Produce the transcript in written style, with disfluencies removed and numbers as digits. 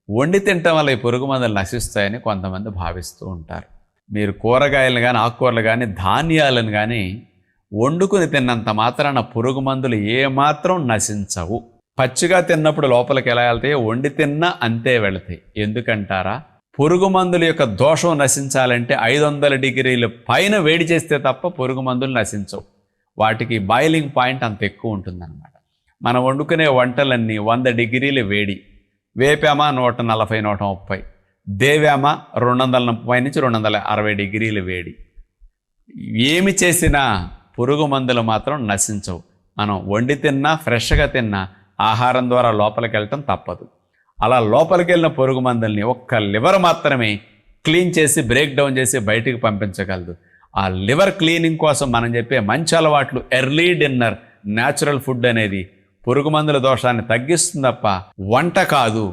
వండి తినటం వల్ల ఈ పురుగు మందులు నశిస్తాయని కొంతమంది భావిస్తూ ఉంటారు. మీరు కూరగాయలు కానీ ఆకుకూరలు కానీ ధాన్యాలను కానీ వండుకుని తిన్నంత మాత్రాన పురుగు మందులు ఏమాత్రం నశించవు. పచ్చిగా తిన్నప్పుడు లోపలికి ఎలా వెళ్తాయో వండి తిన్నా అంతే వెళతాయి. ఎందుకంటారా? పురుగు మందుల యొక్క దోషం నశించాలంటే 500 డిగ్రీల పైన వేడి చేస్తే తప్ప పురుగు మందులు నశించవు. వాటికి బాయిలింగ్ పాయింట్ అంత ఎక్కువ ఉంటుందన్నమాట. మనం వండుకునే వంటలన్నీ 100 డిగ్రీల వేడి, వేపామా 140 130, దేవామా 230 నుంచి 260 డిగ్రీల వేడి. ఏమి చేసినా పురుగు మందులు మాత్రం నశించవు. మనం వండి తిన్నా ఫ్రెష్గా తిన్నా ఆహారం ద్వారా లోపలికి వెళ్ళటం తప్పదు. అలా లోపలికి వెళ్ళిన పురుగు మందుల్ని ఒక్క లివర్ మాత్రమే క్లీన్ చేసి బ్రేక్ డౌన్ చేసి బయటికి పంపించగలదు. ఆ లివర్ క్లీనింగ్ కోసం మనం చెప్పే మంచి అలవాట్లు, ఎర్లీ డిన్నర్, న్యాచురల్ ఫుడ్ అనేది పురుగు మందుల దోషాన్ని తగ్గిస్తుంది తప్ప వంట కాదు.